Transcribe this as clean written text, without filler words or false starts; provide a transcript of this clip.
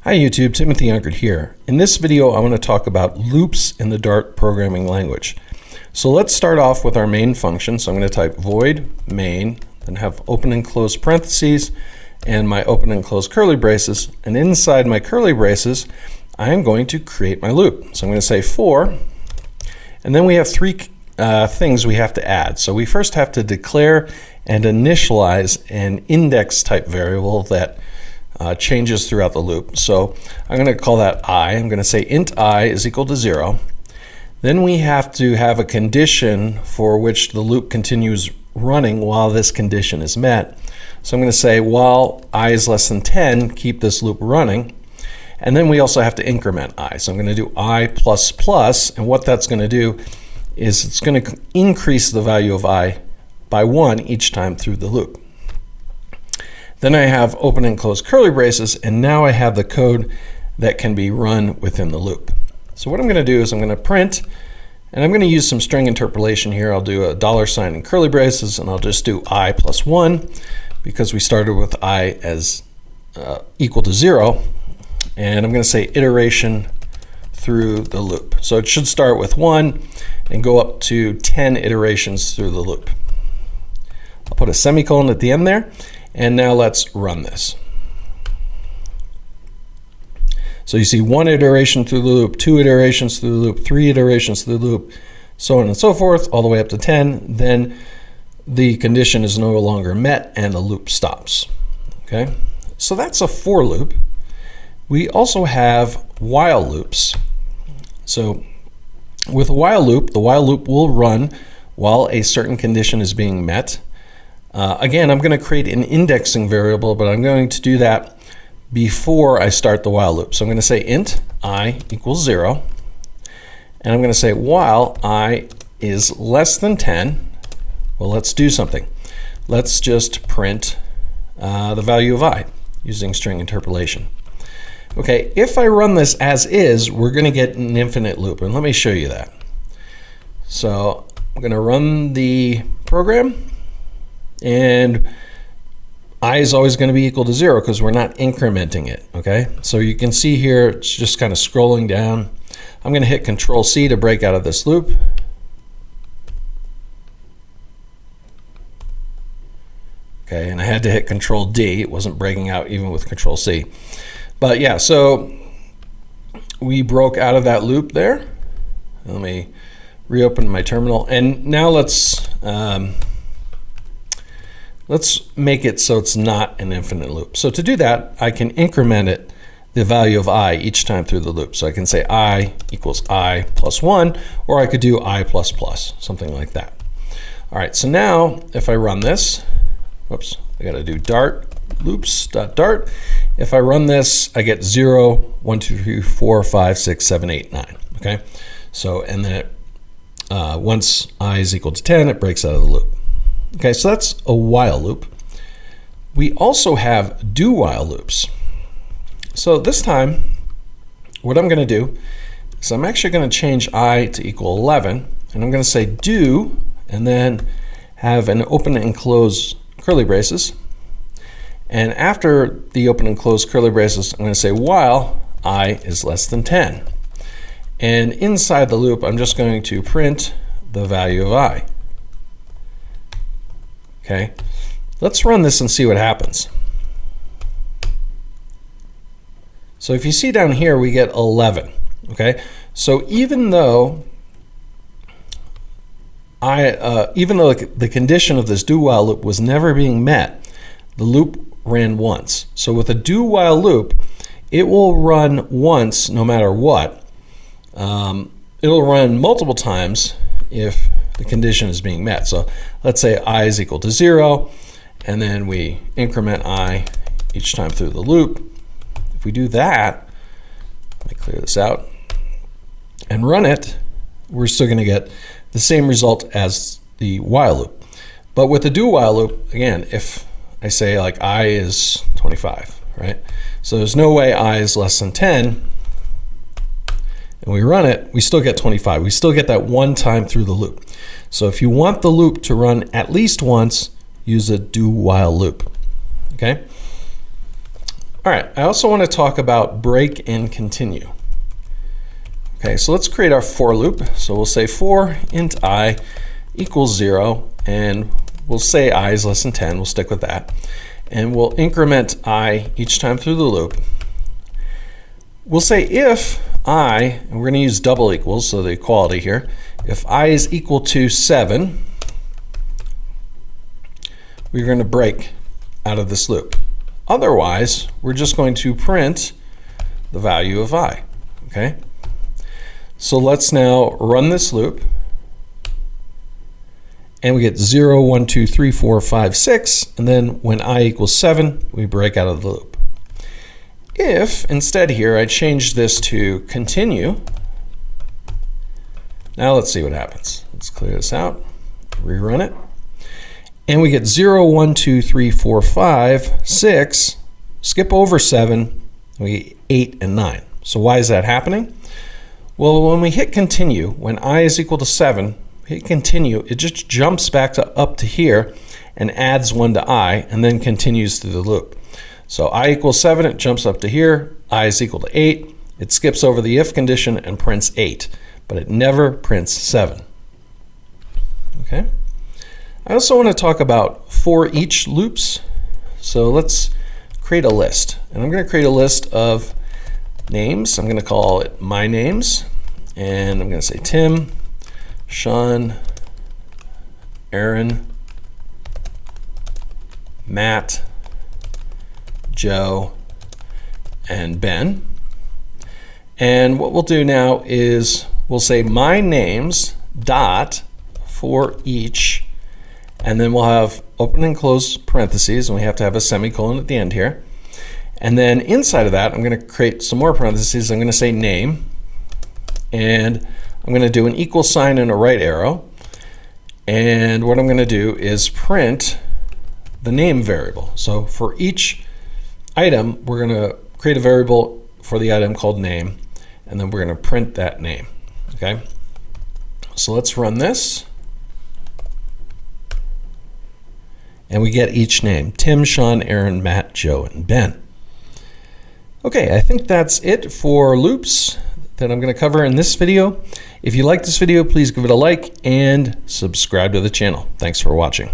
Hi YouTube, Timothy Unkert here. In this video I want to talk about loops in the Dart programming language. So let's start off with our main function. So I'm going to type void main, then have open and close parentheses and my open and close curly braces, and inside my curly braces I am going to create my loop. So I'm going to say for, and then we have three things we have to add. So we first have to declare and initialize an index type variable that changes throughout the loop. So I'm going to call that I. I'm going to say int I is equal to 0. Then we have to have a condition for which the loop continues running while this condition is met. So I'm going to say while I is less than 10, keep this loop running. And then we also have to increment I. So I'm going to do I plus plus, and what that's going to do is it's going to increase the value of I by 1 each time through the loop. Then I have open and close curly braces, and now I have the code that can be run within the loop. So what I'm going to do is I'm going to print, and I'm going to use some string interpolation here. I'll do a $ in curly braces, and I'll just do I plus 1 because we started with I as equal to 0, and I'm going to say iteration through the loop. So it should start with 1 and go up to 10 iterations through the loop. I'll put a semicolon at the end there. And now let's run this. So you see 1 iteration through the loop, 2 iterations through the loop, 3 iterations through the loop, so on and so forth, all the way up to 10. Then the condition is no longer met and the loop stops. Okay, so that's a for loop. We also have while loops. So with a while loop, the while loop will run while a certain condition is being met. Again, I'm going to create an indexing variable, but I'm going to do that before I start the while loop. So I'm going to say int I equals 0, and I'm going to say while I is less than 10. Well, let's do something. Let's just print the value of I using string interpolation. Okay, if I run this as is, we're going to get an infinite loop, and let me show you that. So I'm going to run the program. And I is always going to be equal to 0 because we're not incrementing it. Okay, so you can see here it's just kind of scrolling down. I'm going to hit Control C to break out of this loop. Okay, and I had to hit Control D. It wasn't breaking out even with Control C. But yeah, so we broke out of that loop there. Let me reopen my terminal, and now let's make it so it's not an infinite loop. So to do that, I can increment it, the value of I, each time through the loop. So I can say I equals I plus 1, or I could do I plus plus, something like that. All right, so now if I run this, whoops, I got to do dart loops.dart. If I run this, I get 0, 1, 2, 3, 4, 5, 6, 7, 8, 9. Okay, so and then once I is equal to 10, it breaks out of the loop. Okay, so that's a while loop. We also have do while loops. So this time, what I'm going to do is I'm actually going to change I to equal 11, and I'm going to say do, and then have an open and close curly braces. And after the open and close curly braces, I'm going to say while I is less than 10. And inside the loop, I'm just going to print the value of I. Okay, let's run this and see what happens. So if you see down here, we get 11. Okay, so even though the condition of this do while loop was never being met, the loop ran once. So with a do while loop, it will run once no matter what. It'll run multiple times if the condition is being met. So let's say I is equal to 0, and then we increment I each time through the loop. If we do that, let me clear this out and run it, we're still going to get the same result as the while loop. But with the do while loop, again, if I say like I is 25, right? So there's no way I is less than 10, and we run it, we still get 25. We still get that one time through the loop. So if you want the loop to run at least once, use a do while loop. Okay. All right, I also want to talk about break and continue. Okay, so let's create our for loop. So we'll say for int I equals 0, and we'll say I is less than 10. We'll stick with that. And we'll increment I each time through the loop. We'll say if I, and we're going to use double equals, so the equality here, if I is equal to 7, we're going to break out of this loop. Otherwise, we're just going to print the value of I. Okay? So let's now run this loop. And we get 0, 1, 2, 3, 4, 5, 6. And then when I equals 7, we break out of the loop. If instead here I change this to continue, now let's see what happens. Let's clear this out, rerun it. And we get 0, 1, 2, 3, 4, 5, 6, skip over 7, we get 8 and 9. So why is that happening? Well, when we hit continue, when I is equal to 7, hit continue, it just jumps back to up to here and adds 1 to I and then continues through the loop. So I equals 7, it jumps up to here, I is equal to 8, it skips over the if condition and prints 8, but it never prints 7. Okay. I also want to talk about for each loops. So let's create a list. And I'm going to create a list of names. I'm going to call it my names. And I'm going to say Tim, Sean, Aaron, Matt, Joe, and Ben. And what we'll do now is we'll say my names dot for each, and then we'll have open and close parentheses, and we have to have a semicolon at the end here. And then inside of that, I'm going to create some more parentheses. I'm going to say name, and I'm going to do an equal sign and a right arrow. And what I'm going to do is print the name variable. So for each item, we're going to create a variable for the item called name, and then we're going to print that name. Okay. So let's run this. And we get each name: Tim, Sean, Aaron, Matt, Joe, and Ben. Okay, I think that's it for loops that I'm going to cover in this video. If you like this video, please give it a like and subscribe to the channel. Thanks for watching.